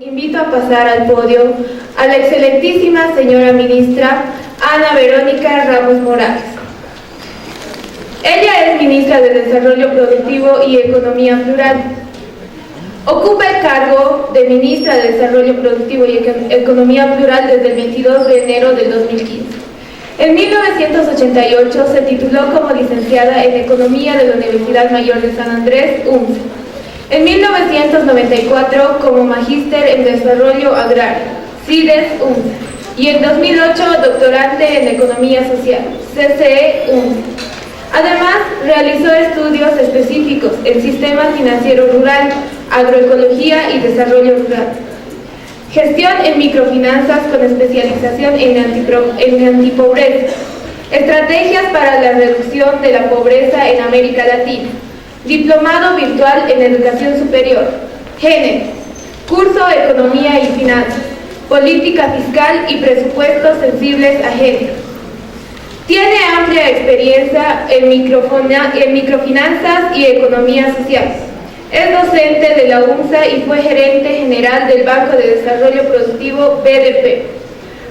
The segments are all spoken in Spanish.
Invito a pasar al podio a la excelentísima señora ministra Ana Verónica Ramos Morales. Ella es ministra de Desarrollo Productivo y Economía Plural. Ocupa el cargo de ministra de Desarrollo Productivo y Economía Plural desde el 22 de enero del 2015. En 1988 se tituló como licenciada en Economía de la Universidad Mayor de San Andrés, UNCE. En 1994 como magíster en Desarrollo Agrario, CIDES, UNCE. Y en 2008 doctorante en Economía Social, CCE, UNCE. Además, realizó estudios específicos en Sistema Financiero Rural, Agroecología y Desarrollo Rural. Gestión en microfinanzas con especialización en antipobreza. Estrategias para la reducción de la pobreza en América Latina. Diplomado virtual en Educación Superior. Género. Curso Economía y Finanzas. Política fiscal y presupuestos sensibles a género. Tiene amplia experiencia en microfinanzas y economía social. Es docente de la UNSA y fue gerente general del Banco de Desarrollo Productivo BDP.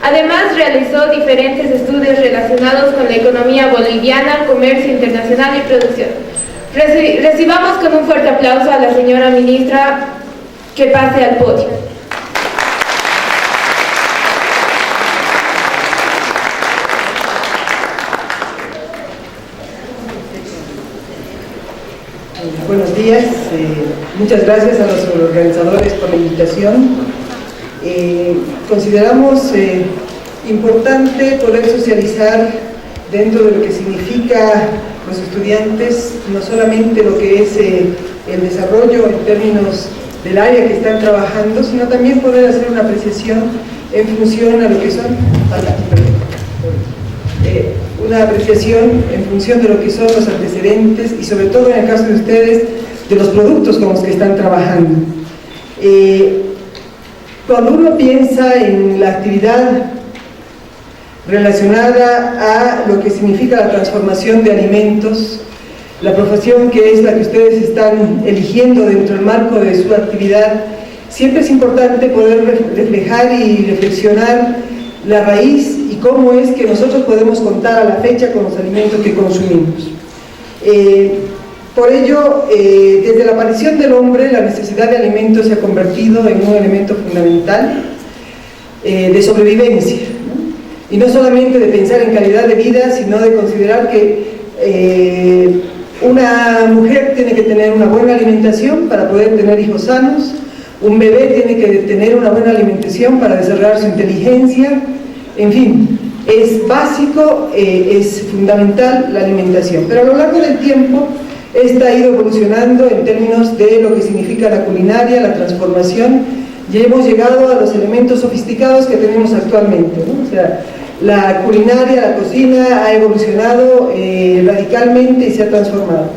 Además, realizó diferentes estudios relacionados con la economía boliviana, comercio internacional y producción. Recibamos con un fuerte aplauso a la señora ministra que pase al podio. Buenos días, muchas gracias a los organizadores por la invitación. Consideramos importante poder socializar dentro de lo que significa los estudiantes, no solamente lo que es el desarrollo en términos del área que están trabajando, sino también poder hacer una apreciación en función a lo que son de lo que son los antecedentes y sobre todo en el caso de ustedes, de los productos con los que están trabajando. Cuando uno piensa en la actividad relacionada a lo que significa la transformación de alimentos, la profesión que es la que ustedes están eligiendo dentro del marco de su actividad, siempre es importante poder reflejar y reflexionar la raíz y cómo es que nosotros podemos contar a la fecha con los alimentos que consumimos. Por ello, desde la aparición del hombre, la necesidad de alimentos se ha convertido en un elemento fundamental de sobrevivencia, ¿no? Y no solamente de pensar en calidad de vida, sino de considerar que una mujer tiene que tener una buena alimentación para poder tener hijos sanos, un bebé tiene que tener una buena alimentación para desarrollar su inteligencia, en fin, es básico, es fundamental la alimentación. Pero a lo largo del tiempo, esta ha ido evolucionando en términos de lo que significa la culinaria, la transformación, y hemos llegado a los elementos sofisticados que tenemos actualmente, ¿no? O sea, la culinaria, la cocina ha evolucionado radicalmente y se ha transformado.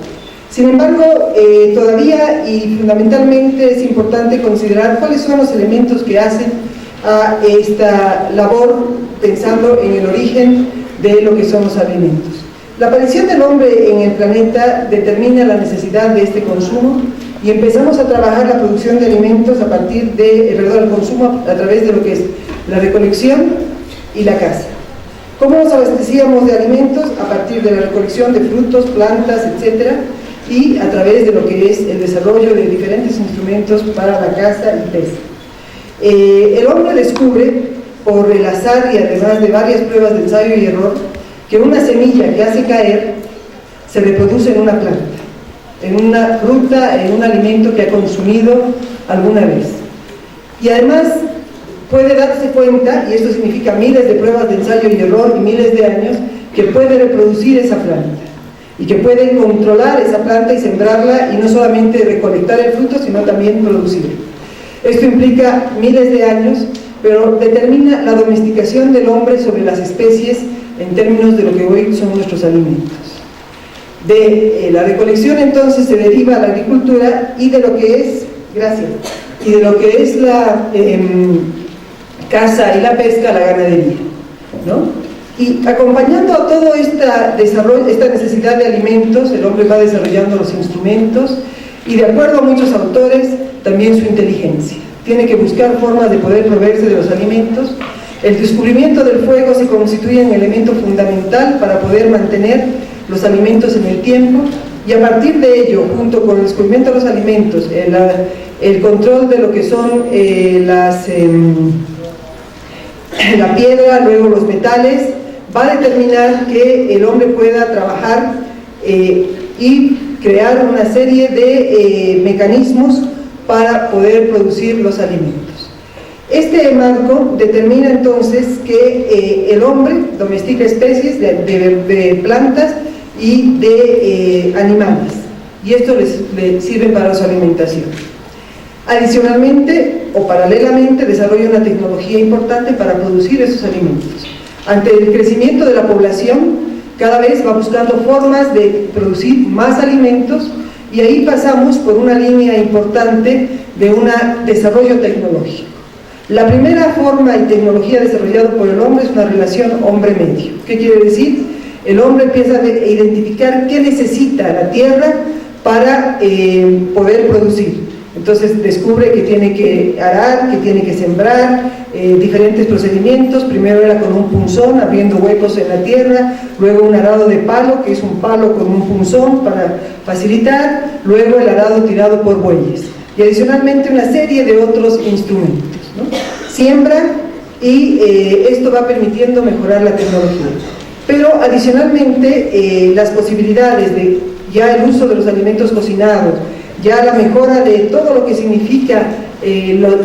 Sin embargo, todavía y fundamentalmente es importante considerar cuáles son los elementos que hacen a esta labor pensando en el origen de lo que son los alimentos. La aparición del hombre en el planeta determina la necesidad de este consumo y empezamos a trabajar la producción de alimentos a partir de, el consumo a través de lo que es la recolección y la caza. ¿Cómo nos abastecíamos de alimentos? A partir de la recolección de frutos, plantas, etcétera, y a través de lo que es el desarrollo de diferentes instrumentos para la caza y pesca. El hombre descubre, por el azar y además de varias pruebas de ensayo y error, que una semilla que hace caer se reproduce en una planta, en una fruta, en un alimento que ha consumido alguna vez. Y además puede darse cuenta, y esto significa miles de pruebas de ensayo y error y miles de años, que puede reproducir esa planta y que puede controlar esa planta y sembrarla y no solamente recolectar el fruto, sino también producirlo. Esto implica miles de años, pero determina la domesticación del hombre sobre las especies en términos de lo que hoy son nuestros alimentos. De la recolección entonces se deriva la agricultura y de lo que es, y de lo que es la caza y la pesca, la ganadería, ¿no? Y acompañando a todo esta necesidad de alimentos, el hombre va desarrollando los instrumentos y de acuerdo a muchos autores, también su inteligencia. tiene que buscar formas de poder proveerse de los alimentos. El descubrimiento del fuego se constituye un elemento fundamental para poder mantener los alimentos en el tiempo, y a partir de ello, junto con el descubrimiento de los alimentos, el control de lo que son la piedra, luego los metales, va a determinar que el hombre pueda trabajar y crear una serie de mecanismos para poder producir los alimentos. Este marco determina entonces que el hombre domestica especies de plantas y de animales, y esto les sirve para su alimentación. Adicionalmente o paralelamente desarrolla una tecnología importante para producir esos alimentos. Ante el crecimiento de la población, cada vez va buscando formas de producir más alimentos, y ahí pasamos por una línea importante de un desarrollo tecnológico. La primera forma y tecnología desarrollada por el hombre es una relación hombre-medio. ¿Qué quiere decir? El hombre empieza a identificar qué necesita la tierra para poder producir. Entonces descubre que tiene que arar, que tiene que sembrar, diferentes procedimientos. Primero era con un punzón, abriendo huecos en la tierra, luego un arado de palo, que es un palo con un punzón para facilitar, luego el arado tirado por bueyes, y adicionalmente una serie de otros instrumentos, ¿no? Siembra, y esto va permitiendo mejorar la tecnología. Pero adicionalmente las posibilidades de ya el uso de los alimentos cocinados, ya la mejora de todo lo que significa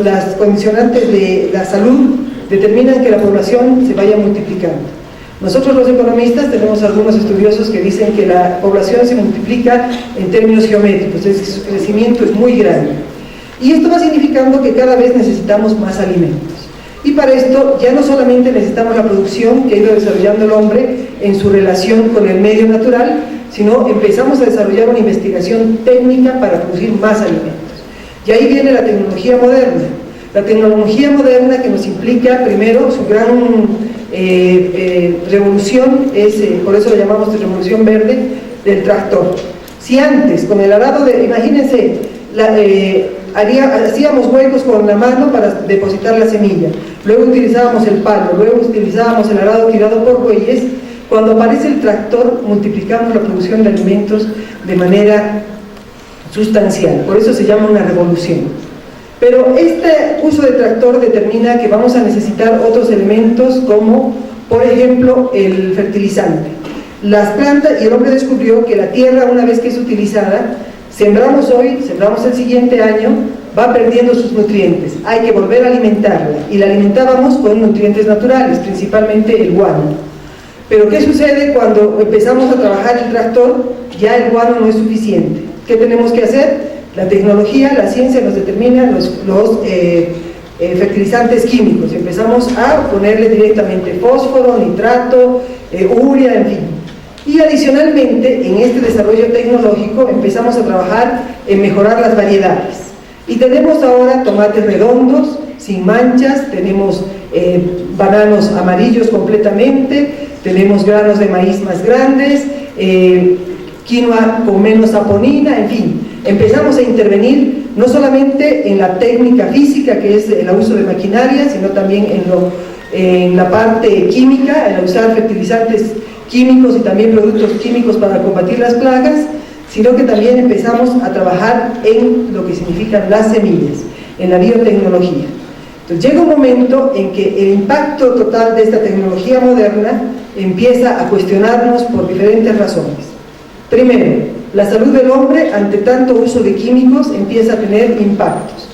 las condicionantes de la salud, determinan que la población se vaya multiplicando. Nosotros los economistas tenemos algunos estudiosos que dicen que la población se multiplica en términos geométricos, es decir, su crecimiento es muy grande. Y esto va significando que cada vez necesitamos más alimentos. Y para esto ya no solamente necesitamos la producción que ha ido desarrollando el hombre en su relación con el medio natural, sino empezamos a desarrollar una investigación técnica para producir más alimentos. Y ahí viene la tecnología moderna. La tecnología moderna que nos implica, primero, su gran revolución, por eso lo llamamos de revolución verde, del tractor. Si antes, con el arado imagínense, hacíamos huecos con la mano para depositar la semilla, luego utilizábamos el palo, luego utilizábamos el arado tirado por bueyes. Cuando aparece el tractor, multiplicamos la producción de alimentos de manera sustancial, por eso se llama una revolución. Pero este uso del tractor determina que vamos a necesitar otros elementos como, por ejemplo, el fertilizante. Las plantas, y el hombre descubrió que la tierra, una vez que es utilizada, sembramos hoy, sembramos el siguiente año, va perdiendo sus nutrientes, hay que volver a alimentarla, y la alimentábamos con nutrientes naturales, principalmente el guano. Pero ¿qué sucede cuando empezamos a trabajar el tractor? Ya el guano no es suficiente. ¿Qué tenemos que hacer? La tecnología, la ciencia nos determina los fertilizantes químicos. Empezamos a ponerle directamente fósforo, nitrato, urea, en fin. Y adicionalmente, en este desarrollo tecnológico, empezamos a trabajar en mejorar las variedades. Y tenemos ahora tomates redondos, sin manchas, tenemos bananos amarillos completamente, tenemos granos de maíz más grandes, quinoa con menos saponina, en fin. Empezamos a intervenir no solamente en la técnica física, que es el uso de maquinaria, sino también en la parte química, en usar fertilizantes químicos y también productos químicos para combatir las plagas, sino que también empezamos a trabajar en lo que significan las semillas, en la biotecnología. Entonces llega un momento en que el impacto total de esta tecnología moderna empieza a cuestionarnos por diferentes razones. Primero, la salud del hombre ante tanto uso de químicos empieza a tener impactos.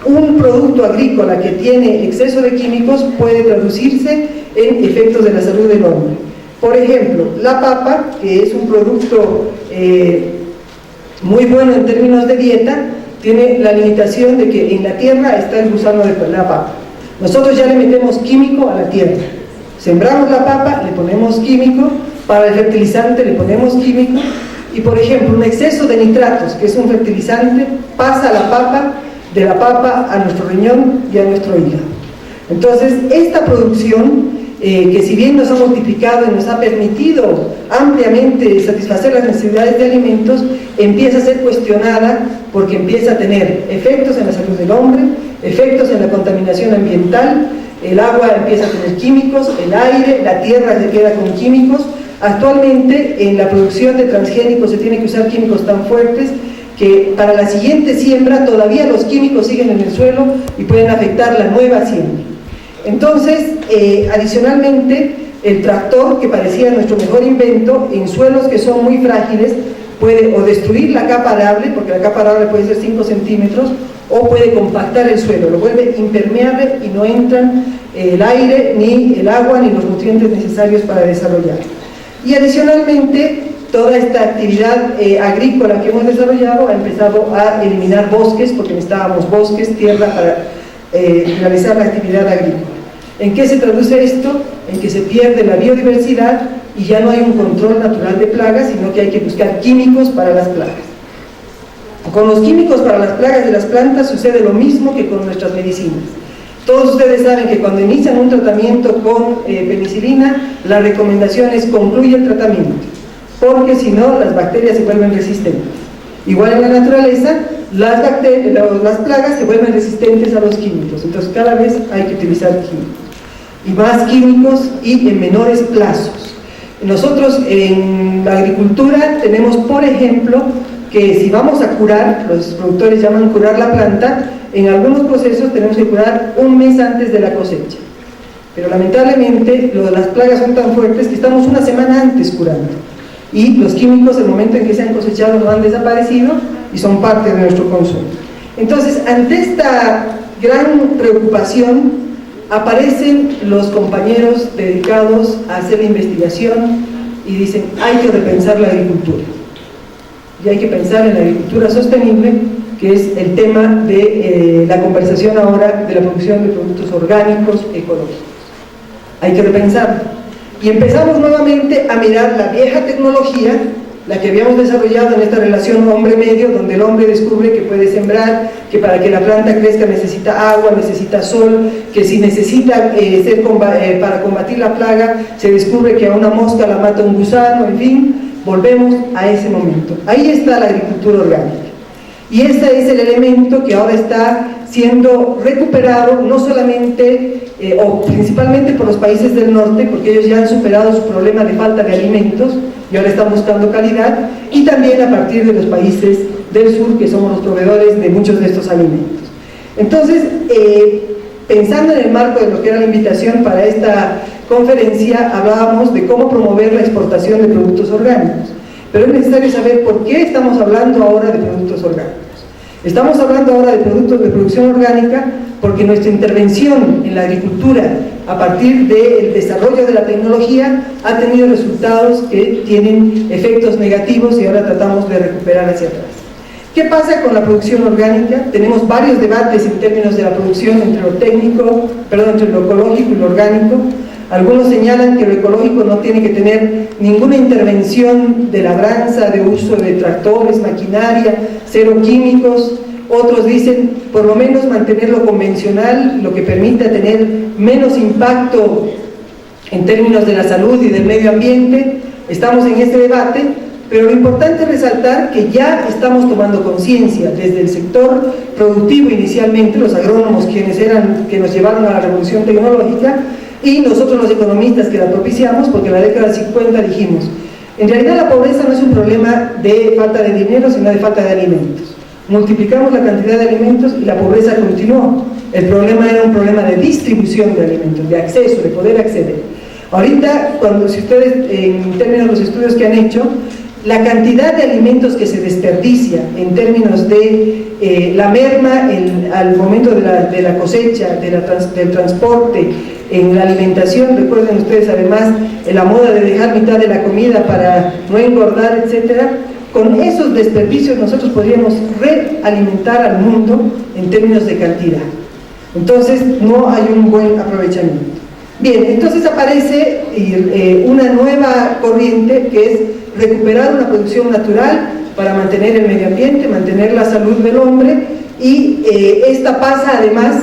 Un producto agrícola que tiene exceso de químicos puede traducirse en efectos de la salud del hombre. Por ejemplo, la papa, que es un producto muy bueno en términos de dieta, tiene la limitación de que en la tierra está el gusano de la papa. Nosotros ya le metemos químico a la tierra. Sembramos la papa, le ponemos químico, para el fertilizante le ponemos químico, y por ejemplo, un exceso de nitratos, que es un fertilizante, pasa a la papa, de la papa a nuestro riñón y a nuestro hígado. Entonces, esta producción, que si bien nos ha multiplicado y nos ha permitido ampliamente satisfacer las necesidades de alimentos, empieza a ser cuestionada porque empieza a tener efectos en la salud del hombre, efectos en la contaminación ambiental, el agua empieza a tener químicos, el aire, la tierra se queda con químicos. Actualmente en la producción de transgénicos se tiene que usar químicos tan fuertes que para la siguiente siembra todavía los químicos siguen en el suelo y pueden afectar la nueva siembra. Entonces, adicionalmente, el tractor, que parecía nuestro mejor invento, en suelos que son muy frágiles, puede o destruir la capa arable, porque la capa arable puede ser 5 centímetros, o puede compactar el suelo, lo vuelve impermeable y no entran el aire, ni el agua, ni los nutrientes necesarios para desarrollar. Y adicionalmente, toda esta actividad agrícola que hemos desarrollado ha empezado a eliminar bosques, porque necesitábamos bosques, tierra para realizar la actividad agrícola. ¿En qué se traduce esto? En que se pierde la biodiversidad y ya no hay un control natural de plagas, sino que hay que buscar químicos para las plagas. Con los químicos para las plagas de las plantas sucede lo mismo que con nuestras medicinas. Todos ustedes saben que cuando inician un tratamiento con penicilina, la recomendación es concluye el tratamiento, porque si no, las bacterias se vuelven resistentes. Igual en la naturaleza, las plagas se vuelven resistentes a los químicos, entonces cada vez hay que utilizar químicos. Y más químicos y en menores plazos. Nosotros en la agricultura tenemos, por ejemplo, que si vamos a curar, los productores llaman curar la planta, en algunos procesos tenemos que curar un mes antes de la cosecha. Pero lamentablemente las plagas son tan fuertes que estamos una semana antes curando. Y los químicos, el momento en que se han cosechado, no han desaparecido y son parte de nuestro consumo. Entonces, ante esta gran preocupación, aparecen los compañeros dedicados a hacer la investigación y dicen, hay que repensar la agricultura. Y hay que pensar en la agricultura sostenible, que es el tema de la conversación ahora de la producción de productos orgánicos ecológicos. Hay que repensarlo. Y empezamos nuevamente a mirar la vieja tecnología, la que habíamos desarrollado en esta relación hombre-medio, donde el hombre descubre que puede sembrar, que para que la planta crezca necesita agua, necesita sol, que si necesita para combatir la plaga, se descubre que a una mosca la mata un gusano, en fin, volvemos a ese momento. Ahí está la agricultura orgánica. Y este es el elemento que ahora está siendo recuperado, no solamente o principalmente por los países del norte, porque ellos ya han superado su problema de falta de alimentos y ahora están buscando calidad, y también a partir de los países del sur, que somos los proveedores de muchos de estos alimentos. Entonces, pensando en el marco de lo que era la invitación para esta conferencia, hablábamos de cómo promover la exportación de productos orgánicos, pero es necesario saber por qué estamos hablando ahora de productos orgánicos. Estamos hablando ahora de productos de producción orgánica porque nuestra intervención en la agricultura a partir del desarrollo de la tecnología ha tenido resultados que tienen efectos negativos y ahora tratamos de recuperar hacia atrás. ¿Qué pasa con la producción orgánica? Tenemos varios debates en términos de la producción entre lo entre lo ecológico y lo orgánico. Algunos señalan que lo ecológico no tiene que tener ninguna intervención de labranza, de uso de tractores, maquinaria, cero químicos. Otros dicen, por lo menos mantenerlo convencional, lo que permita tener menos impacto en términos de la salud y del medio ambiente. Estamos en este debate, pero lo importante es resaltar que ya estamos tomando conciencia desde el sector productivo inicialmente, los agrónomos que nos llevaron a la revolución tecnológica, y nosotros los economistas que la propiciamos, porque en la década del 50 dijimos, en realidad la pobreza no es un problema de falta de dinero, sino de falta de alimentos. Multiplicamos la cantidad de alimentos y la pobreza continuó. El problema era un problema de distribución de alimentos, de acceso, de poder acceder. Ahorita, si ustedes, en términos de los estudios que han hecho, la cantidad de alimentos que se desperdicia en términos de la merma al momento de la cosecha, del transporte, en la alimentación, recuerden ustedes además la moda de dejar mitad de la comida para no engordar, etcétera. Con esos desperdicios nosotros podríamos realimentar al mundo en términos de cantidad. Entonces no hay un buen aprovechamiento. Bien, entonces aparece una nueva corriente que es recuperar una producción natural para mantener el medio ambiente, mantener la salud del hombre, y esta pasa además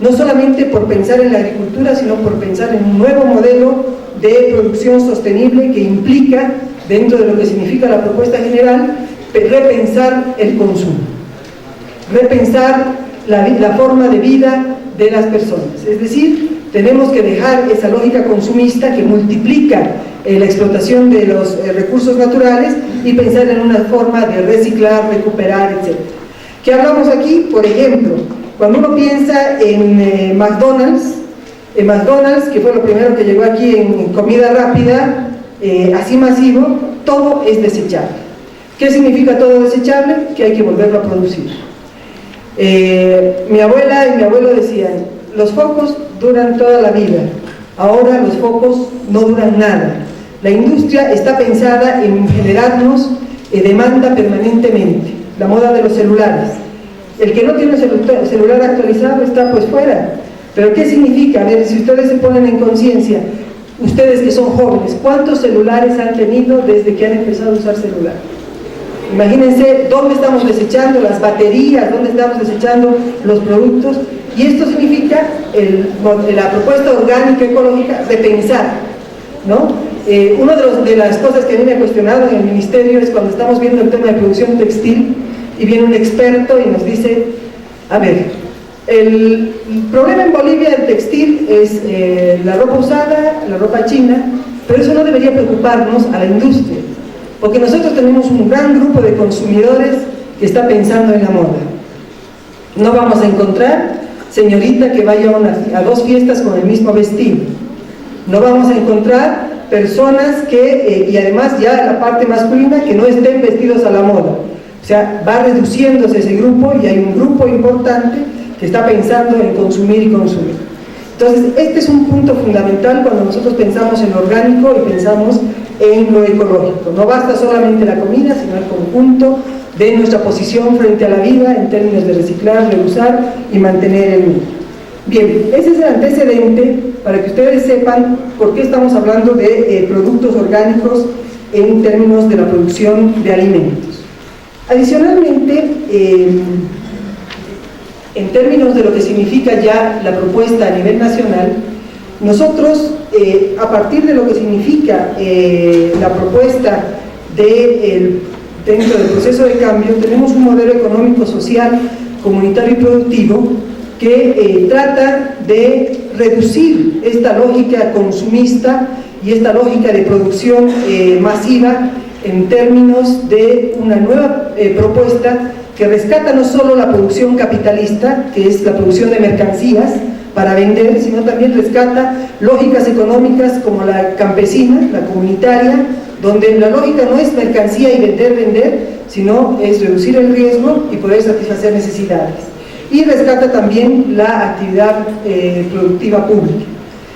no solamente por pensar en la agricultura, sino por pensar en un nuevo modelo de producción sostenible que implica, dentro de lo que significa la propuesta general, repensar el consumo, repensar la forma de vida de las personas. Es decir, tenemos que dejar esa lógica consumista que multiplica la explotación de los recursos naturales y pensar en una forma de reciclar, recuperar, etc. ¿Qué hablamos aquí? Por ejemplo, cuando uno piensa en McDonald's, que fue lo primero que llegó aquí en comida rápida, así masivo, todo es desechable. ¿Qué significa todo desechable? Que hay que volverlo a producir. Mi abuela y mi abuelo decían, los focos duran toda la vida, ahora los focos no duran nada. La industria está pensada en generarnos demanda permanentemente, la moda de los celulares. El que no tiene un celular actualizado está pues fuera. ¿Pero qué significa? A ver, si ustedes se ponen en conciencia, ustedes que son jóvenes, ¿cuántos celulares han tenido desde que han empezado a usar celular? Imagínense dónde estamos desechando las baterías, dónde estamos desechando los productos, y esto significa la propuesta orgánica ecológica de pensar, ¿no? Una de las cosas que a mí me ha cuestionado en el ministerio es cuando estamos viendo el tema de producción textil y viene un experto y nos dice, a ver, el problema en Bolivia del textil es la ropa usada, la ropa china, pero eso no debería preocuparnos a la industria, porque nosotros tenemos un gran grupo de consumidores que está pensando en la moda. No vamos a encontrar señorita que vaya a 2 fiestas con el mismo vestido. No vamos a encontrar personas que, y además ya la parte masculina, que no estén vestidos a la moda. O sea, va reduciéndose ese grupo y hay un grupo importante que está pensando en consumir y consumir. Entonces, este es un punto fundamental cuando nosotros pensamos en lo orgánico y pensamos en lo ecológico. No basta solamente la comida, sino el conjunto de nuestra posición frente a la vida en términos de reciclar, reusar y mantener el mundo. Bien, ese es el antecedente para que ustedes sepan por qué estamos hablando de productos orgánicos en términos de la producción de alimentos. Adicionalmente, en términos de lo que significa ya la propuesta a nivel nacional, nosotros, a partir de lo que significa la propuesta dentro del proceso de cambio, tenemos un modelo económico, social, comunitario y productivo que trata de reducir esta lógica consumista y esta lógica de producción masiva en términos de una nueva propuesta que rescata no solo la producción capitalista, que es la producción de mercancías para vender, sino también rescata lógicas económicas como la campesina, la comunitaria, donde la lógica no es mercancía y vender, sino es reducir el riesgo y poder satisfacer necesidades. Y rescata también la actividad productiva pública.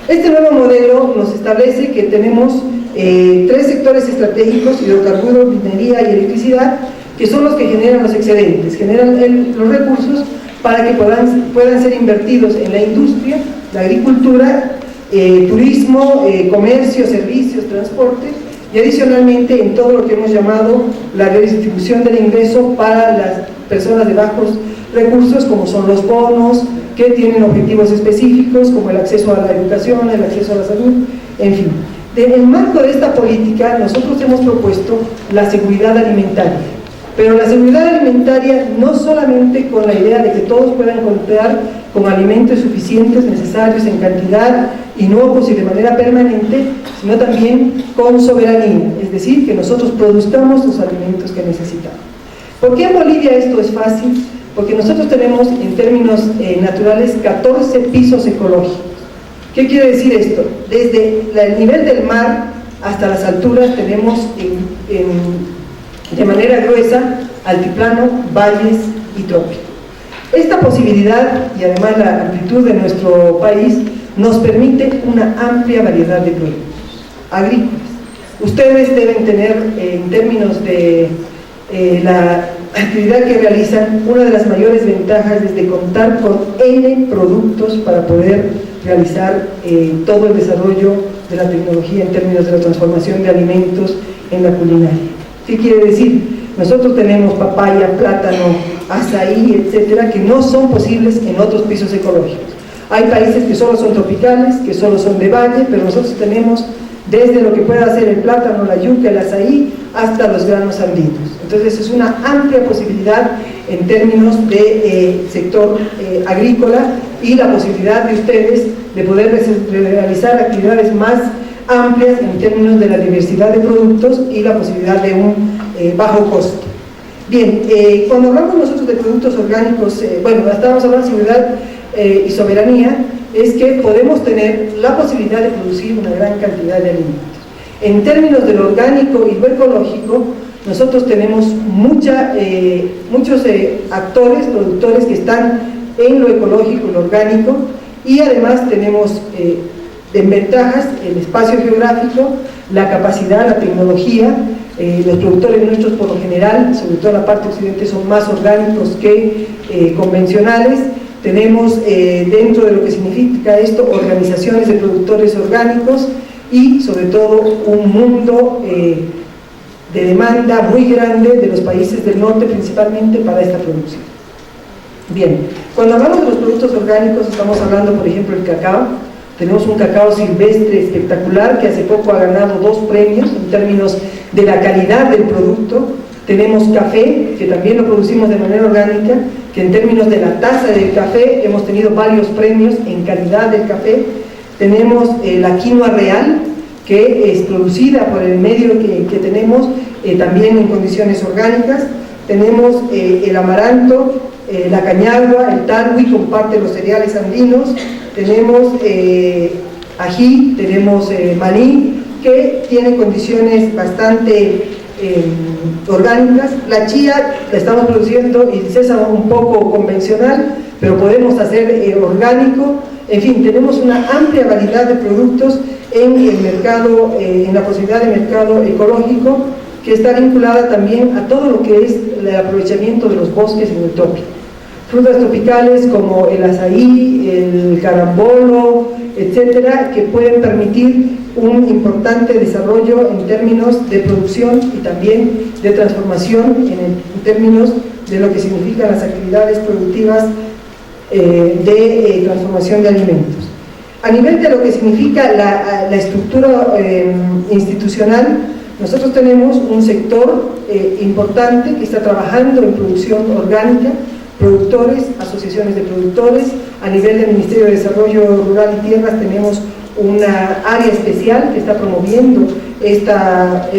Este nuevo modelo nos establece que tenemos 3 sectores estratégicos: hidrocarburos, minería y electricidad, que son los que generan los excedentes, generan los recursos para que puedan ser invertidos en la industria, la agricultura, turismo, comercio, servicios, transporte, y adicionalmente en todo lo que hemos llamado la redistribución del ingreso para las personas de bajos recursos, como son los bonos, que tienen objetivos específicos, como el acceso a la educación, el acceso a la salud, en fin. En el marco de esta política, nosotros hemos propuesto la seguridad alimentaria. Pero la seguridad alimentaria no solamente con la idea de que todos puedan contar con alimentos suficientes, necesarios en cantidad, inocuos y de manera permanente, sino también con soberanía, es decir, que nosotros produzcamos los alimentos que necesitamos. ¿Por qué en Bolivia esto es fácil? Porque nosotros tenemos en términos naturales 14 pisos ecológicos. ¿Qué quiere decir esto? Desde el nivel del mar hasta las alturas tenemos de manera gruesa altiplano, valles y trópico. Esta posibilidad y además la amplitud de nuestro país nos permite una amplia variedad de productos agrícolas. Ustedes deben tener, en términos de la actividad que realizan, una de las mayores ventajas es de contar con N productos para poder realizar todo el desarrollo de la tecnología en términos de la transformación de alimentos en la culinaria. ¿Qué quiere decir? Nosotros tenemos papaya, plátano, azaí, etcétera, que no son posibles en otros pisos ecológicos. Hay países que solo son tropicales, que solo son de valle, pero nosotros tenemos desde lo que pueda ser el plátano, la yuca, el azaí, hasta los granos andinos. Entonces es una amplia posibilidad en términos de sector agrícola, y la posibilidad de ustedes de poder realizar actividades más amplias en términos de la diversidad de productos y la posibilidad de un bajo costo. Bien, cuando hablamos nosotros de productos orgánicos, bueno, estábamos hablando de seguridad y soberanía, es que podemos tener la posibilidad de producir una gran cantidad de alimentos. En términos de lo orgánico y lo ecológico, nosotros tenemos muchos actores, productores que están en lo ecológico y lo orgánico, y además tenemos en ventajas el espacio geográfico, la capacidad, la tecnología. Los productores nuestros por lo general, sobre todo en la parte occidente, son más orgánicos que convencionales. Tenemos dentro de lo que significa esto organizaciones de productores orgánicos y sobre todo un mundo de demanda muy grande de los países del norte principalmente para esta producción. Bien, cuando hablamos de los productos orgánicos estamos hablando por ejemplo del cacao. Tenemos un cacao silvestre espectacular que hace poco ha ganado 2 premios en términos de la calidad del producto. Tenemos café, que también lo producimos de manera orgánica, que en términos de la taza del café hemos tenido varios premios en calidad del café. Tenemos la quinoa real, que es producida por el medio que tenemos, también en condiciones orgánicas. Tenemos el amaranto, la cañagua, el tarwi, comparte los cereales andinos. Tenemos ají, tenemos maní, que tiene condiciones bastante orgánicas. La chía la estamos produciendo y el sésamo un poco convencional, pero podemos hacer orgánico. En fin, tenemos una amplia variedad de productos en el mercado, en la posibilidad de mercado ecológico, que está vinculada también a todo lo que es el aprovechamiento de los bosques en el trópico. Frutas tropicales como el azaí, el carambolo, etcétera, que pueden permitir un importante desarrollo en términos de producción y también de transformación en términos de lo que significan las actividades productivas de transformación de alimentos. A nivel de lo que significa la estructura institucional, nosotros tenemos un sector importante que está trabajando en producción orgánica, productores, asociaciones de productores. A nivel del Ministerio de Desarrollo Rural y Tierras tenemos una área especial que está promoviendo esta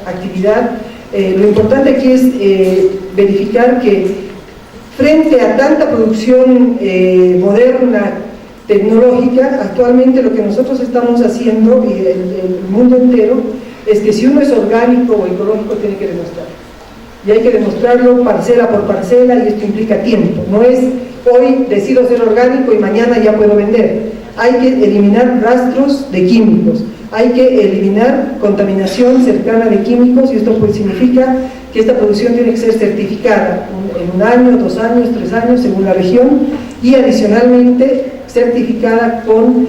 actividad. Lo importante aquí es verificar que frente a tanta producción moderna, tecnológica, actualmente lo que nosotros estamos haciendo, y el mundo entero, es que si uno es orgánico o ecológico tiene que demostrarlo. Y hay que demostrarlo parcela por parcela, y esto implica tiempo. No es hoy decido ser orgánico y mañana ya puedo vender. Hay que eliminar rastros de químicos, hay que eliminar contaminación cercana de químicos, y esto pues significa que esta producción tiene que ser certificada en 1 año, 2 años, 3 años, según la región, y adicionalmente certificada con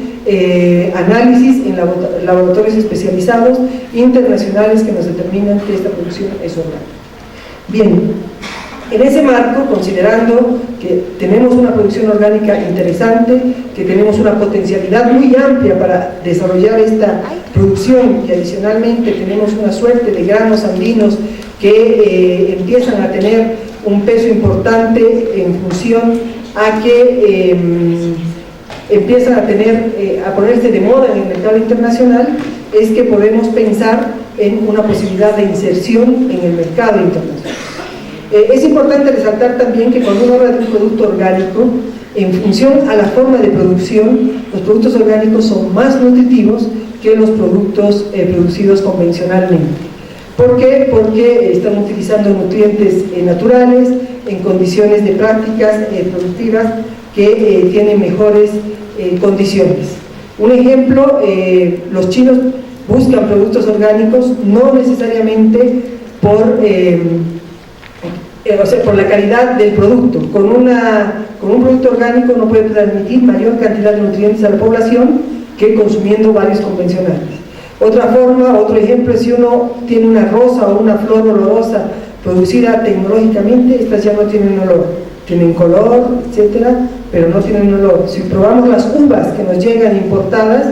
análisis en laboratorios especializados internacionales que nos determinan que esta producción es orgánica. Bien, en ese marco, considerando que tenemos una producción orgánica interesante, que tenemos una potencialidad muy amplia para desarrollar esta producción, y adicionalmente tenemos una suerte de granos andinos que empiezan a tener un peso importante en función a que empiezan a ponerse de moda en el mercado internacional, es que podemos pensar en una posibilidad de inserción en el mercado internacional. Es importante resaltar también que cuando uno habla de un producto orgánico, en función a la forma de producción, los productos orgánicos son más nutritivos que los productos producidos convencionalmente. ¿Por qué? Porque están utilizando nutrientes naturales en condiciones de prácticas productivas que tienen mejores condiciones. Un ejemplo, los chinos buscan productos orgánicos no necesariamente por la calidad del producto. Con un producto orgánico no puede transmitir mayor cantidad de nutrientes a la población que consumiendo varios convencionales. Otro ejemplo es si uno tiene una rosa o una flor olorosa producida tecnológicamente, estas ya no tienen olor, tienen color, etcétera, pero no tienen olor. Si probamos las uvas que nos llegan importadas,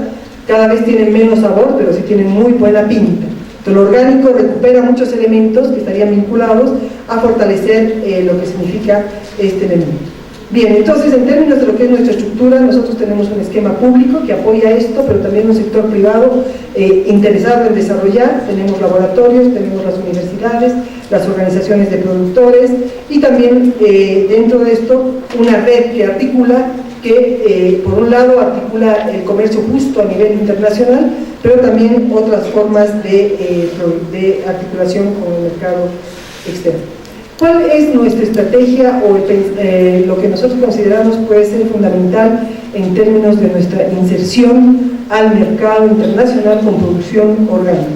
cada vez tienen menos sabor, pero sí tienen muy buena pinta. Entonces, lo orgánico recupera muchos elementos que estarían vinculados a fortalecer lo que significa este elemento. Bien, entonces en términos de lo que es nuestra estructura, nosotros tenemos un esquema público que apoya esto, pero también un sector privado interesado en desarrollar. Tenemos laboratorios, tenemos las universidades, las organizaciones de productores y también dentro de esto una red que articula, que por un lado articula el comercio justo a nivel internacional, pero también otras formas de articulación con el mercado externo. ¿Cuál es nuestra estrategia o lo que nosotros consideramos puede ser fundamental en términos de nuestra inserción al mercado internacional con producción orgánica?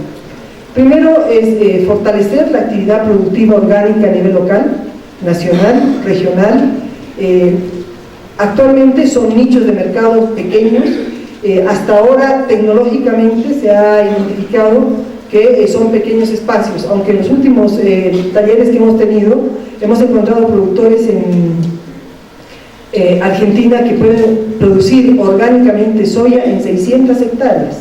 Primero es fortalecer la actividad productiva orgánica a nivel local, nacional, regional. Actualmente son nichos de mercados pequeños. Hasta ahora tecnológicamente se ha identificado que son pequeños espacios, aunque en los últimos talleres que hemos tenido hemos encontrado productores en Argentina que pueden producir orgánicamente soya en 600 hectáreas.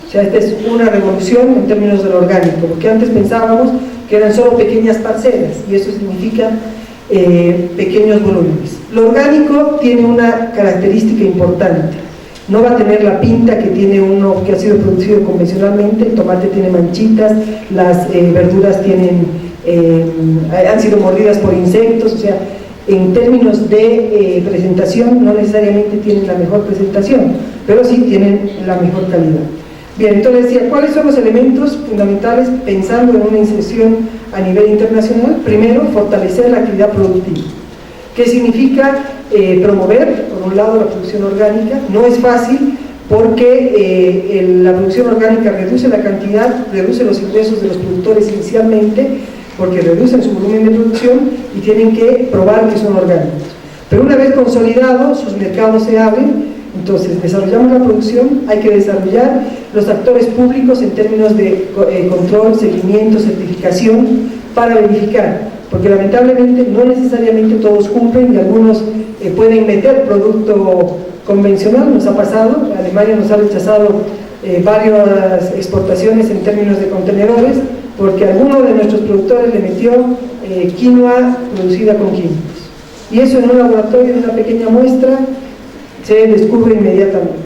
O sea, esta es una revolución en términos de lo orgánico, porque antes pensábamos que eran solo pequeñas parcelas, y eso significa pequeños volúmenes. Lo orgánico tiene una característica importante. No va a tener la pinta que tiene uno que ha sido producido convencionalmente. El tomate tiene manchitas, las verduras han sido mordidas por insectos. O sea, en términos de presentación no necesariamente tienen la mejor presentación, pero sí tienen la mejor calidad. Bien, entonces decía, ¿cuáles son los elementos fundamentales pensando en una inserción a nivel internacional? Primero, fortalecer la actividad productiva. ¿Qué significa promover, por un lado, la producción orgánica? No es fácil porque la producción orgánica reduce la cantidad, reduce los ingresos de los productores inicialmente, porque reducen su volumen de producción y tienen que probar que son orgánicos. Pero una vez consolidados, sus mercados se abren. Entonces, desarrollamos la producción, hay que desarrollar los actores públicos en términos de control, seguimiento, certificación, para verificar. Porque lamentablemente no necesariamente todos cumplen y algunos pueden meter producto convencional. Nos ha pasado, Alemania nos ha rechazado varias exportaciones en términos de contenedores porque alguno de nuestros productores le metió quinoa producida con químicos, y eso en un laboratorio, en una pequeña muestra, se descubre inmediatamente.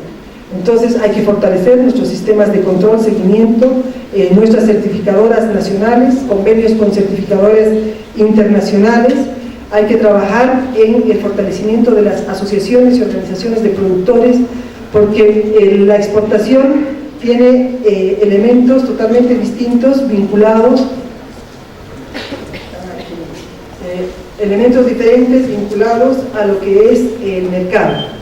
Entonces hay que fortalecer nuestros sistemas de control, seguimiento, nuestras certificadoras nacionales, convenios con certificadores internacionales. Hay que trabajar en el fortalecimiento de las asociaciones y organizaciones de productores, porque la exportación tiene elementos totalmente distintos vinculados, elementos diferentes vinculados a lo que es el mercado.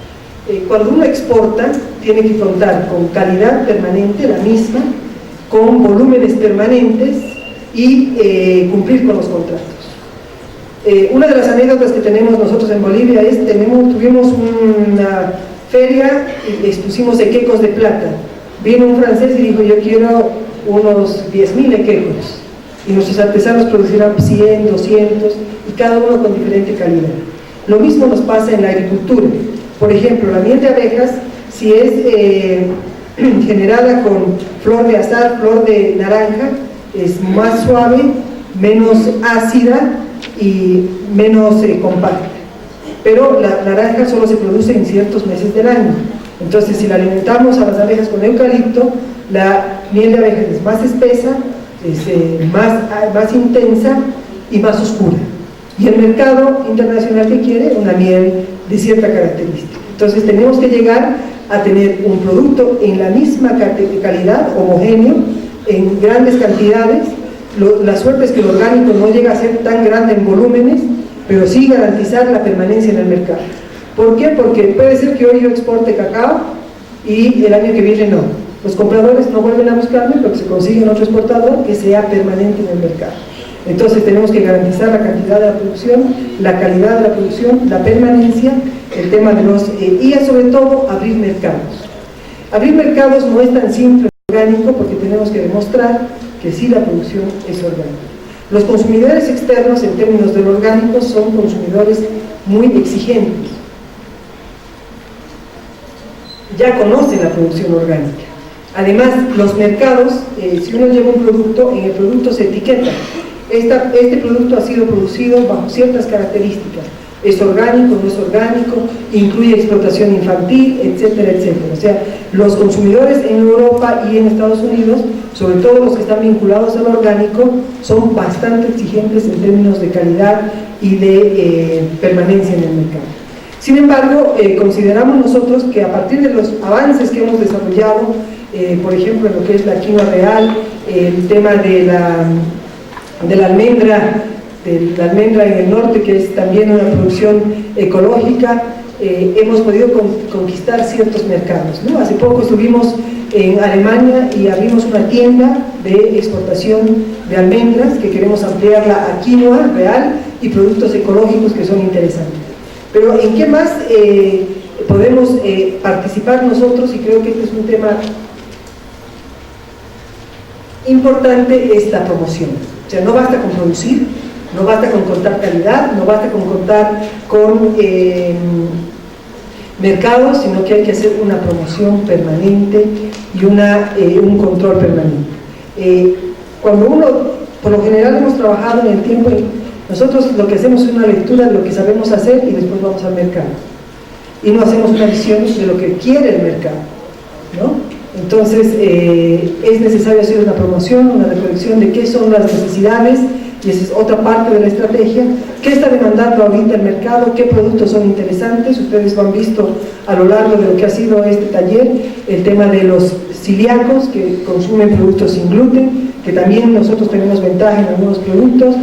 Cuando uno exporta, tiene que contar con calidad permanente, la misma, con volúmenes permanentes y cumplir con los contratos. Una de las anécdotas que tenemos nosotros en Bolivia es, tuvimos una feria y expusimos equecos de plata. Vino un francés y dijo, yo quiero unos 10.000 equecos, y nuestros artesanos producirán 100, 200, y cada uno con diferente calidad. Lo mismo nos pasa en la agricultura. Por ejemplo, la miel de abejas, si es generada con flor de azahar, flor de naranja, es más suave, menos ácida y menos compacta. Pero la naranja solo se produce en ciertos meses del año. Entonces, si la alimentamos a las abejas con eucalipto, la miel de abejas es más espesa, es más intensa y más oscura. Y el mercado internacional que quiere una miel de cierta característica. Entonces tenemos que llegar a tener un producto en la misma calidad, homogéneo, en grandes cantidades. La suerte es que el orgánico no llega a ser tan grande en volúmenes, pero sí garantizar la permanencia en el mercado. ¿Por qué? Porque puede ser que hoy yo exporte cacao y el año que viene no. Los compradores no vuelven a buscarme porque se consiguen otro exportador que sea permanente en el mercado. Entonces tenemos que garantizar la cantidad de la producción, la calidad de la producción, la permanencia, el tema de los... y sobre todo abrir mercados. Abrir mercados no es tan simple orgánico, porque tenemos que demostrar que sí la producción es orgánica. Los consumidores externos en términos del orgánico son consumidores muy exigentes. Ya conocen la producción orgánica. Además, los mercados, si uno lleva un producto, en el producto se etiqueta. Este producto ha sido producido bajo ciertas características. Es orgánico, no es orgánico, incluye explotación infantil, etcétera, etcétera. O sea, los consumidores en Europa y en Estados Unidos, sobre todo los que están vinculados al orgánico, son bastante exigentes en términos de calidad y de permanencia en el mercado. Sin embargo, consideramos nosotros que a partir de los avances que hemos desarrollado, por ejemplo, en lo que es la quinoa real, el tema de la almendra en el norte, que es también una producción ecológica, hemos podido conquistar ciertos mercados, ¿no? Hace poco estuvimos en Alemania y abrimos una tienda de exportación de almendras que queremos ampliarla a quinoa real y productos ecológicos que son interesantes. Pero ¿en qué más podemos participar nosotros? Y creo que este es un tema importante, es la promoción. O sea, no basta con producir, no basta con contar calidad, no basta con contar con mercados, sino que hay que hacer una promoción permanente y un control permanente. Cuando uno, por lo general hemos trabajado en el tiempo, nosotros lo que hacemos es una lectura de lo que sabemos hacer y después vamos al mercado. Y no hacemos una visión de lo que quiere el mercado, ¿no? Entonces, es necesario hacer una promoción, una recolección de qué son las necesidades, y esa es otra parte de la estrategia. ¿Qué está demandando ahorita el mercado? ¿Qué productos son interesantes? Ustedes lo han visto a lo largo de lo que ha sido este taller, el tema de los celíacos que consumen productos sin gluten, que también nosotros tenemos ventaja en algunos productos,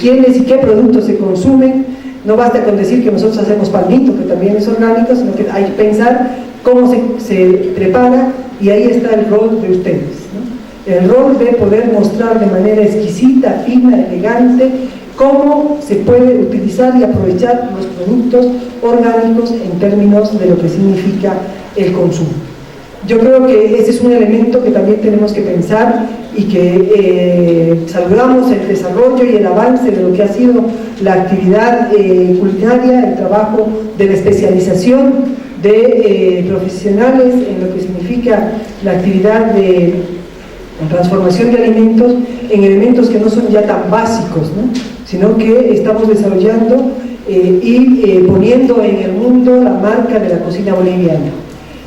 quiénes y qué productos se consumen. No basta con decir que nosotros hacemos palmito, que también es orgánico, sino que hay que pensar cómo se prepara, y ahí está el rol de ustedes, ¿no? El rol de poder mostrar de manera exquisita, fina, elegante, cómo se puede utilizar y aprovechar los productos orgánicos en términos de lo que significa el consumo. Yo creo que ese es un elemento que también tenemos que pensar y que saludamos el desarrollo y el avance de lo que ha sido la actividad culinaria, el trabajo de la especialización de profesionales en lo que significa la actividad de transformación de alimentos en elementos que no son ya tan básicos, ¿no? Sino que estamos desarrollando y poniendo en el mundo la marca de la cocina boliviana.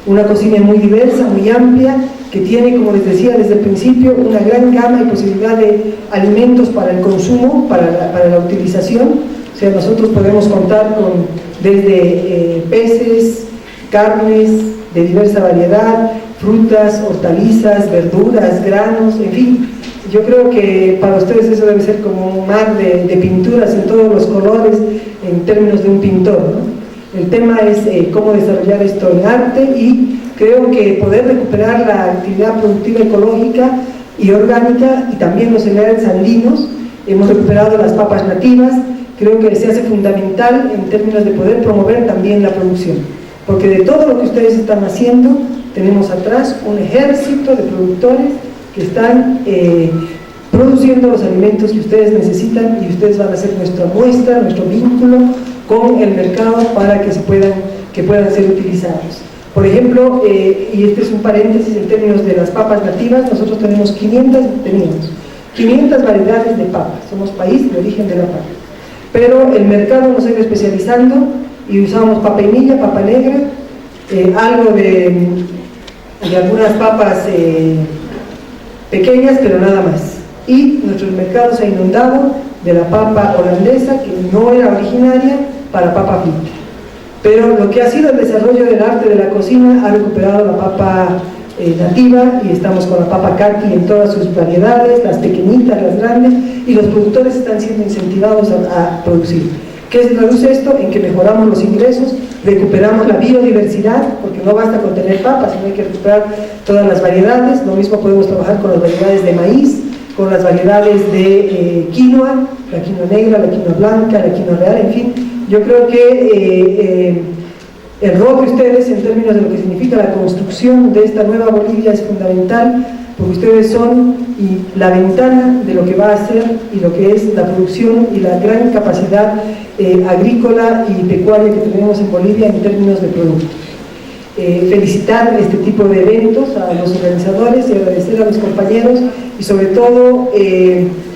Una cocina muy diversa, muy amplia, que tiene, como les decía desde el principio, una gran gama y posibilidad de alimentos para el consumo, para la utilización. O sea, nosotros podemos contar con desde peces, carnes de diversa variedad, frutas, hortalizas, verduras, granos, en fin. Yo creo que para ustedes eso debe ser como un mar de pinturas en todos los colores en términos de un pintor, ¿no? El tema es cómo desarrollar esto en arte, y creo que poder recuperar la actividad productiva ecológica y orgánica, y también los cereales andinos. Hemos recuperado las papas nativas. Creo que se hace fundamental en términos de poder promover también la producción, porque de todo lo que ustedes están haciendo tenemos atrás un ejército de productores que están produciendo los alimentos que ustedes necesitan, y ustedes van a ser nuestra muestra, nuestro vínculo con el mercado para que puedan ser utilizados. Por ejemplo, y este es un paréntesis en términos de las papas nativas, nosotros tenemos 500 variedades de papas, somos país de origen de la papa, pero el mercado nos ha ido especializando y usamos papa inilla, papa negra, algo de algunas papas pequeñas, pero nada más. Y nuestros mercados se han inundado de la papa holandesa, que no era originaria, para papa frita. Pero lo que ha sido el desarrollo del arte de la cocina ha recuperado la papa nativa, y estamos con la papa caqui en todas sus variedades, las pequeñitas, las grandes, y los productores están siendo incentivados a producir. ¿Qué se traduce esto? En que mejoramos los ingresos, recuperamos la biodiversidad, porque no basta con tener papas, sino hay que recuperar todas las variedades. Lo mismo podemos trabajar con las variedades de maíz, con las variedades de quinoa, la quinoa negra, la quinoa blanca, la quinoa real, en fin. Yo creo que el rol de ustedes en términos de lo que significa la construcción de esta nueva Bolivia es fundamental, porque ustedes son la ventana de lo que va a ser y lo que es la producción y la gran capacidad agrícola y pecuaria que tenemos en Bolivia en términos de productos. felicitar este tipo de eventos a los organizadores y agradecer a los compañeros y sobre todo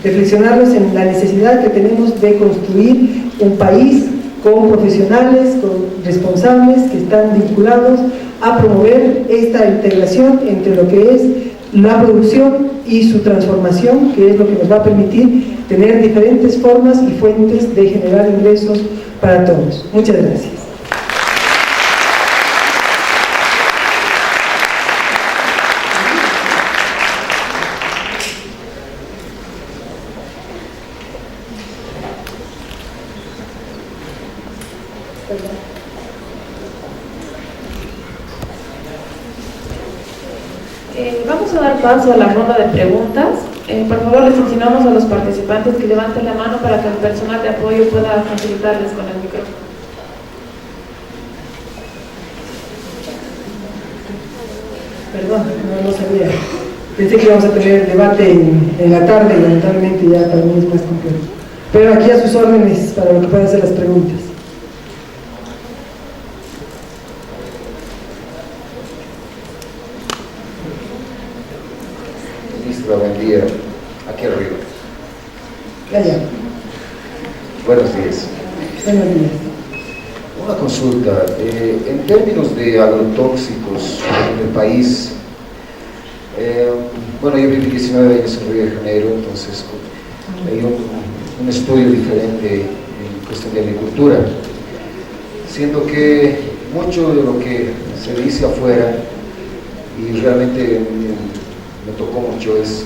reflexionarnos en la necesidad que tenemos de construir un país con profesionales, con responsables que están vinculados a promover esta integración entre lo que es la producción y su transformación, que es lo que nos va a permitir tener diferentes formas y fuentes de generar ingresos para todos. Muchas gracias. Vamos a dar paso a la ronda de preguntas. Por favor, les insinuamos a los participantes que levanten la mano para que el personal de apoyo pueda facilitarles con el micrófono. Perdón, no sabía. Pensé que íbamos a tener el debate en la tarde y lamentablemente ya para mí es más complejo. Pero aquí a sus órdenes para lo que puedan ser las preguntas. Ministra, buen día. Aquí arriba. Allá. Buenos días. Buenos días. Una consulta. En términos de agrotóxicos en el país, bueno, yo viví 19 años en Río de Janeiro, entonces hay un estudio diferente en cuestión de agricultura, siendo que mucho de lo que se dice afuera, y realmente me tocó mucho, es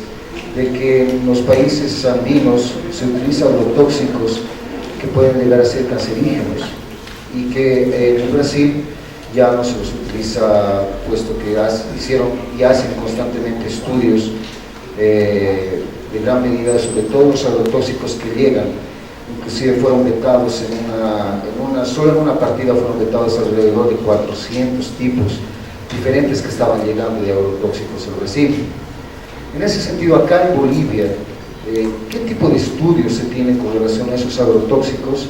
de que en los países andinos se utilizan agrotóxicos que pueden llegar a ser cancerígenos y que en Brasil ya no se los utiliza, puesto que hicieron y hacen constantemente estudios de gran medida sobre todos los agrotóxicos que llegan. Inclusive fueron vetados solo en una partida fueron vetados alrededor de 400 tipos diferentes que estaban llegando de agrotóxicos al Brasil. En ese sentido, acá en Bolivia, ¿qué tipo de estudios se tienen con relación a esos agrotóxicos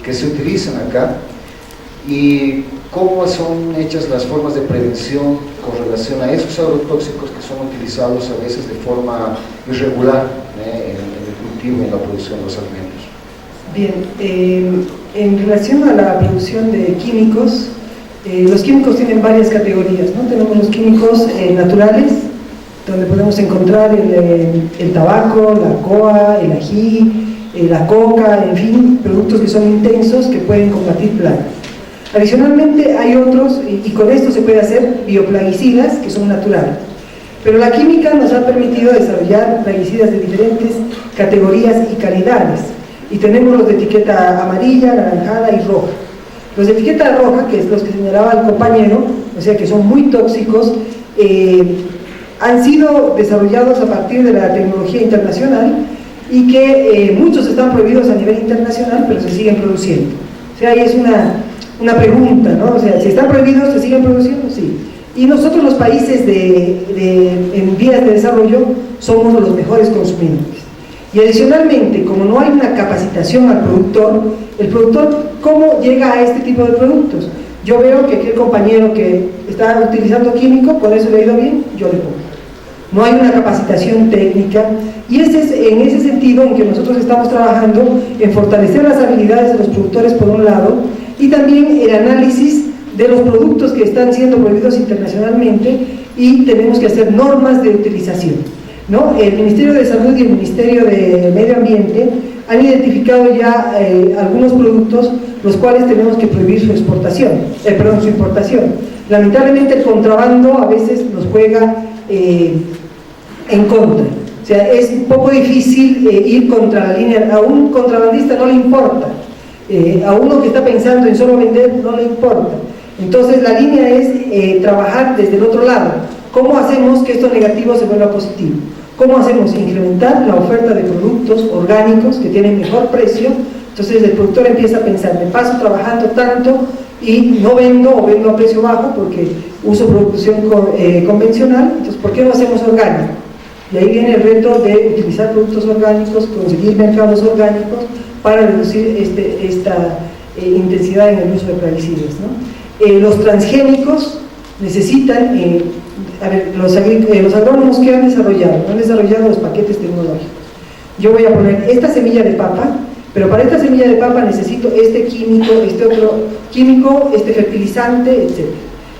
que se utilizan acá? ¿Y cómo son hechas las formas de prevención con relación a esos agrotóxicos que son utilizados a veces de forma irregular en el cultivo y en la producción de los alimentos? Bien, en relación a la producción de químicos, los químicos tienen varias categorías, ¿no? Tenemos los químicos naturales, donde podemos encontrar el tabaco, la coa, el ají, la coca, en fin, productos que son intensos que pueden combatir plagas. Adicionalmente hay otros, y con esto se puede hacer bioplaguicidas que son naturales. Pero la química nos ha permitido desarrollar plaguicidas de diferentes categorías y calidades. Y tenemos los de etiqueta amarilla, anaranjada y roja. Los de etiqueta roja, que es los que señalaba el compañero, o sea que son muy tóxicos, han sido desarrollados a partir de la tecnología internacional y que muchos están prohibidos a nivel internacional, pero se siguen produciendo. O sea, ahí es una pregunta, ¿no? O sea, ¿si están prohibidos, se siguen produciendo? Sí. Y nosotros, los países en vías de desarrollo, somos los mejores consumidores. Y adicionalmente, como no hay una capacitación al productor, el productor, ¿cómo llega a este tipo de productos? Yo veo que aquel compañero que está utilizando químico, con eso le ha ido bien, yo le pongo. No hay una capacitación técnica, y es en ese sentido en que nosotros estamos trabajando en fortalecer las habilidades de los productores por un lado, y también el análisis de los productos que están siendo prohibidos internacionalmente, y tenemos que hacer normas de utilización, ¿no? El Ministerio de Salud y el Ministerio de Medio Ambiente han identificado ya algunos productos los cuales tenemos que prohibir su exportación, su importación. Lamentablemente el contrabando a veces nos juega en contra. O sea, es un poco difícil ir contra la línea. A un contrabandista no le importa, a uno que está pensando en solo vender no le importa. Entonces la línea es trabajar desde el otro lado. ¿Cómo hacemos que esto negativo se vuelva positivo? ¿Cómo hacemos? Incrementar la oferta de productos orgánicos que tienen mejor precio. Entonces el productor empieza a pensar, me paso trabajando tanto y no vendo, o vendo a precio bajo porque uso producción convencional, entonces ¿por qué no hacemos orgánico? Y ahí viene el reto de utilizar productos orgánicos, conseguir mercados orgánicos para reducir esta intensidad en el uso de plaguicidas, ¿no? Los transgénicos necesitan, los agrónomos que han desarrollado los paquetes tecnológicos. Yo voy a poner esta semilla de papa, pero para esta semilla de papa necesito este químico, este otro químico, este fertilizante, etc.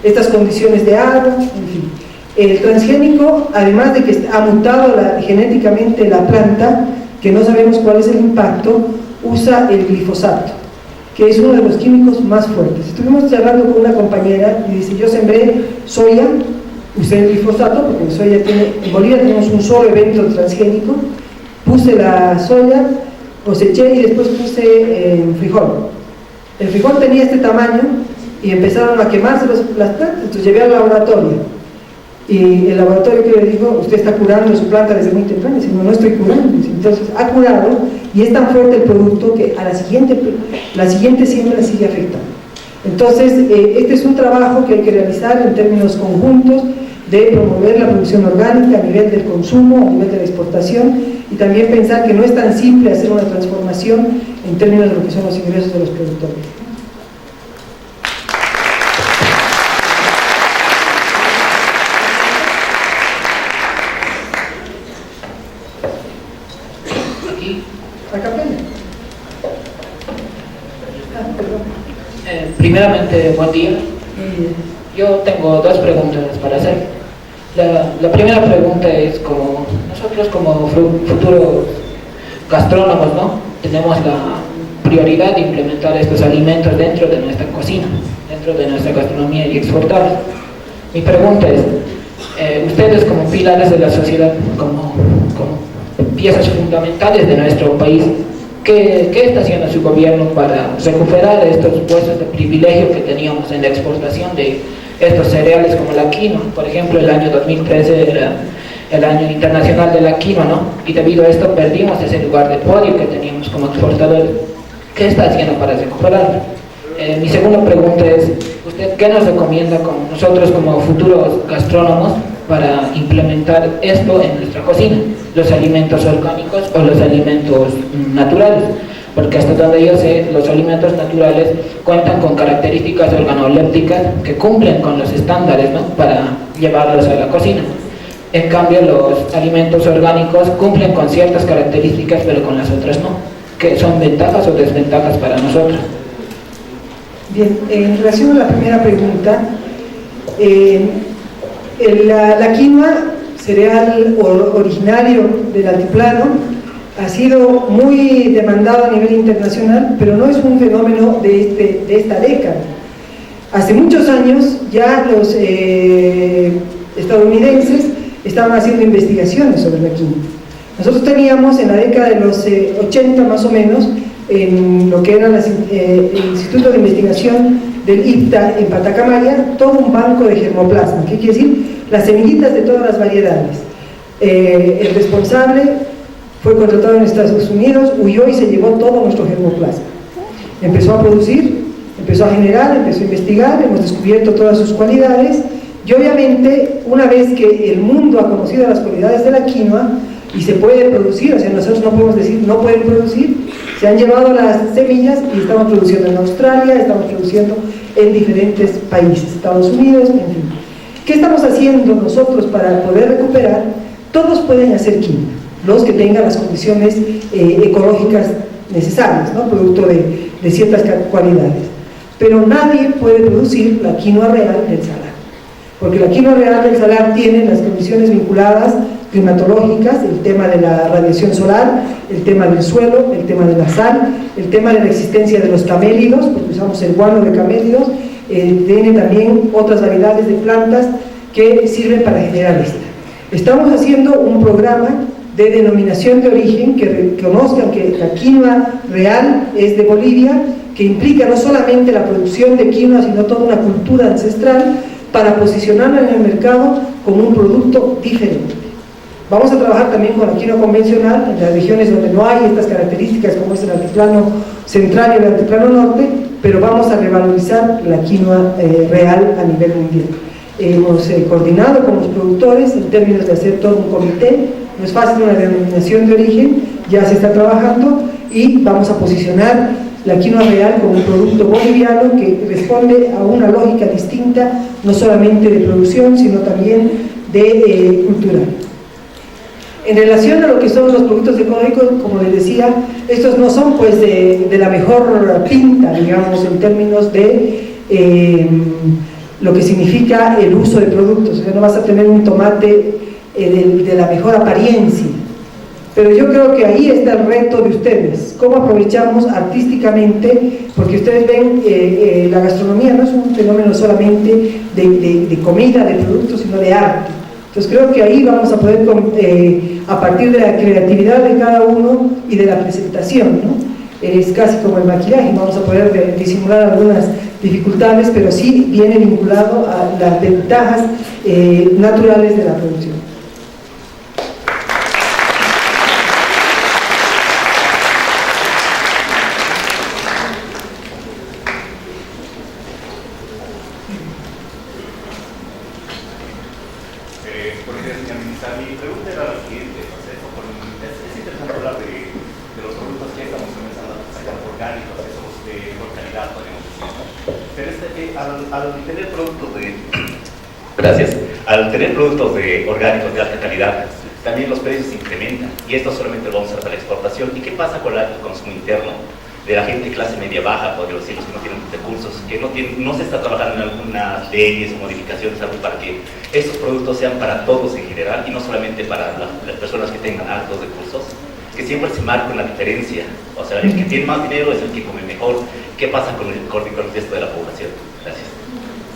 Estas condiciones de agua, en fin. El transgénico, además de que ha mutado genéticamente la planta, que no sabemos cuál es el impacto, usa el glifosato, que es uno de los químicos más fuertes. Estuvimos charlando con una compañera y dice, yo sembré soya, usé el glifosato, porque en Bolivia tenemos un solo evento transgénico, puse la soya, coseché y después puse frijol. El frijol tenía este tamaño y empezaron a quemarse las plantas, entonces llevé al laboratorio. Y el laboratorio que le dijo, usted está curando su planta desde muy temprano. Y dice, no estoy curando. Entonces ha curado y es tan fuerte el producto que a la siguiente siembra sigue afectando. Entonces, este es un trabajo que hay que realizar en términos conjuntos de promover la producción orgánica a nivel del consumo, a nivel de la exportación, y también pensar que no es tan simple hacer una transformación en términos de lo que son los ingresos de los productores. Primeramente, buen día. Yo tengo dos preguntas para hacer. La primera pregunta es, como nosotros como futuros gastrónomos, ¿no?, tenemos la prioridad de implementar estos alimentos dentro de nuestra cocina, dentro de nuestra gastronomía y exportarlos. Mi pregunta es, ustedes como pilares de la sociedad, como piezas fundamentales de nuestro país, ¿qué está haciendo su gobierno para recuperar estos puestos de privilegio que teníamos en la exportación de estos cereales como la quinoa? Por ejemplo, el año 2013 era el año internacional de la quinoa, ¿no? Y debido a esto perdimos ese lugar de podio que teníamos como exportadores. ¿Qué está haciendo para recuperarlo? Mi segunda pregunta es, ¿usted qué nos recomienda como nosotros como futuros gastrónomos para implementar esto en nuestra cocina? Los alimentos orgánicos o los alimentos naturales, porque hasta donde yo sé, los alimentos naturales cuentan con características organolépticas que cumplen con los estándares, ¿no?, para llevarlos a la cocina. En cambio, los alimentos orgánicos cumplen con ciertas características, pero con las otras no. ¿Qué son ventajas o desventajas para nosotros? Bien, en relación a la primera pregunta, la quinoa, cereal originario del altiplano, ha sido muy demandado a nivel internacional, pero no es un fenómeno de esta década. Hace muchos años ya los estadounidenses estaban haciendo investigaciones sobre la quinoa. Nosotros teníamos en la década de los 80 más o menos, en lo que era el Instituto de Investigación del IPTA en Patacamaya, todo un banco de germoplasma. ¿Qué quiere decir? Las semillitas de todas las variedades. El responsable fue contratado en Estados Unidos, huyó y se llevó todo nuestro germoplasma. Empezó a producir, empezó a generar, empezó a investigar, hemos descubierto todas sus cualidades, y obviamente una vez que el mundo ha conocido las cualidades de la quinoa y se puede producir, o sea, nosotros no podemos decir no pueden producir, se han llevado las semillas y estamos produciendo en Australia, estamos produciendo en diferentes países, Estados Unidos, en fin. ¿Qué estamos haciendo nosotros para poder recuperar? Todos pueden hacer quinoa, los que tengan las condiciones ecológicas necesarias, ¿no?, producto de ciertas cualidades, pero nadie puede producir la quinoa real del salar, porque la quinoa real del salar tiene las condiciones vinculadas climatológicas, el tema de la radiación solar, el tema del suelo, el tema de la sal, el tema de la existencia de los camélidos, porque usamos el guano de camélidos, tiene también otras variedades de plantas que sirven para generar esta. Estamos haciendo un programa de denominación de origen que reconozcan que la quinoa real es de Bolivia, que implica no solamente la producción de quinoa, sino toda una cultura ancestral para posicionarla en el mercado como un producto diferente. Vamos a trabajar también con la quinoa convencional en las regiones donde no hay estas características, como es el altiplano central y el altiplano norte, pero vamos a revalorizar la quinoa real a nivel mundial. Hemos coordinado con los productores en términos de hacer todo un comité, no es fácil una denominación de origen, ya se está trabajando y vamos a posicionar la quinoa real como un producto boliviano que responde a una lógica distinta, no solamente de producción, sino también de cultural. En relación a lo que son los productos ecológicos, como les decía, estos no son pues de la mejor pinta, digamos, en términos de lo que significa el uso de productos. O sea, no vas a tener un tomate de la mejor apariencia. Pero yo creo que ahí está el reto de ustedes, cómo aprovechamos artísticamente, porque ustedes ven, la gastronomía no es un fenómeno solamente de comida, de productos, sino de arte. Entonces creo que ahí vamos a poder, a partir de la creatividad de cada uno y de la presentación, ¿no? Es casi como el maquillaje, vamos a poder disimular algunas dificultades, pero sí viene vinculado a las ventajas naturales de la producción. Mi pregunta era la siguiente, es interesante hablar de los productos que estamos comenzando a sacar orgánicos, que somos de mejor calidad, podríamos decir, ¿no? Pero al tener productos orgánicos de alta calidad, también los precios se incrementan, y esto solamente lo vamos a hacer para la exportación. ¿Y qué pasa con el consumo interno de la gente de clase media baja, podríamos decir, que no tienen recursos, que no se está trabajando en algunas leyes o modificaciones, algo para que estos productos sean para todos en general y no solamente para las personas que tengan altos recursos, que siempre se marca una diferencia? O sea, el que tiene más dinero es el que come mejor. ¿Qué pasa con el resto de la población? Gracias.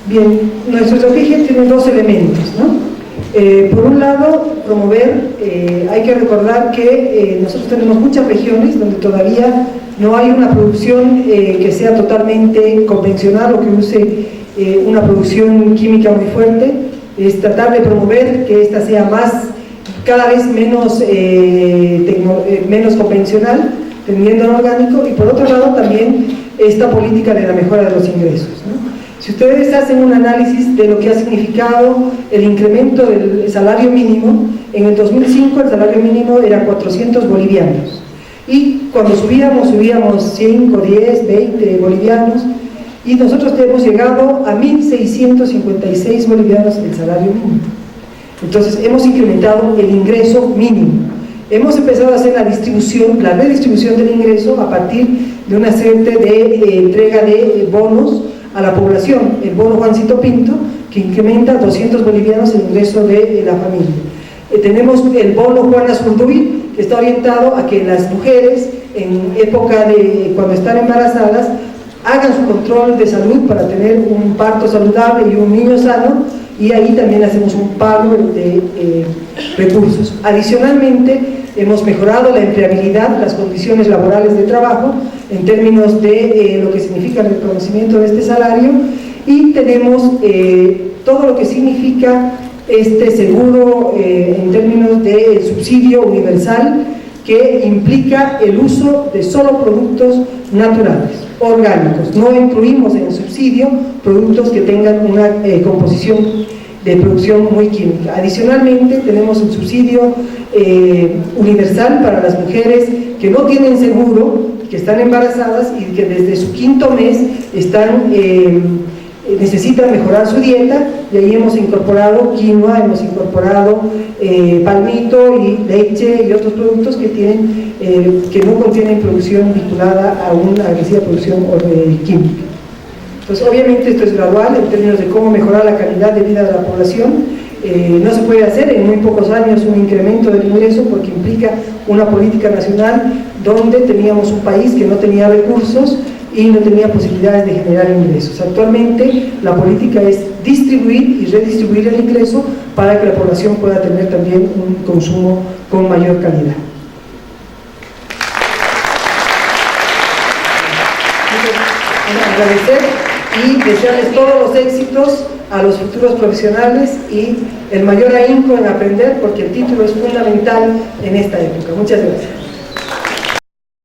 Bien, nuestro estrategia tiene dos elementos, ¿no? Por un lado, promover, hay que recordar que nosotros tenemos muchas regiones donde todavía no hay una producción que sea totalmente convencional o que use una producción química muy fuerte. Es tratar de promover que esta sea cada vez menos convencional, tendiendo al orgánico, y por otro lado también esta política de la mejora de los ingresos, ¿no? Si ustedes hacen un análisis de lo que ha significado el incremento del salario mínimo, en el 2005 el salario mínimo era 400 bolivianos, y cuando subíamos 5, 10, 20 bolivianos, y nosotros hemos llegado a 1.656 bolivianos el salario mínimo. Entonces hemos incrementado el ingreso mínimo. Hemos empezado a hacer la redistribución del ingreso a partir de una serie de entrega de bonos a la población. El bono Juancito Pinto, que incrementa 200 bolivianos el ingreso de la familia. Tenemos el bono Juana Zurduy, que está orientado a que las mujeres, en época de cuando están embarazadas, hagan su control de salud para tener un parto saludable y un niño sano, y ahí también hacemos un pago de recursos. Adicionalmente, hemos mejorado la empleabilidad, las condiciones laborales de trabajo, en términos de lo que significa el reconocimiento de este salario, y tenemos todo lo que significa este seguro en términos de subsidio universal, que implica el uso de solo productos naturales, orgánicos. No incluimos en el subsidio productos que tengan una composición de producción muy química. Adicionalmente, tenemos un subsidio universal para las mujeres que no tienen seguro, que están embarazadas y que desde su 5º mes necesitan mejorar su dieta, y ahí hemos incorporado quinoa, hemos incorporado palmito y leche y otros productos que no contienen producción vinculada a una agresiva producción química. Entonces, obviamente esto es gradual en términos de cómo mejorar la calidad de vida de la población. No se puede hacer en muy pocos años un incremento del ingreso, porque implica una política nacional donde teníamos un país que no tenía recursos y no tenía posibilidades de generar ingresos. Actualmente la política es distribuir y redistribuir el ingreso para que la población pueda tener también un consumo con mayor calidad. Agradecer y desearles todos los éxitos a los futuros profesionales y el mayor ahínco en aprender, porque el título es fundamental en esta época. Muchas gracias.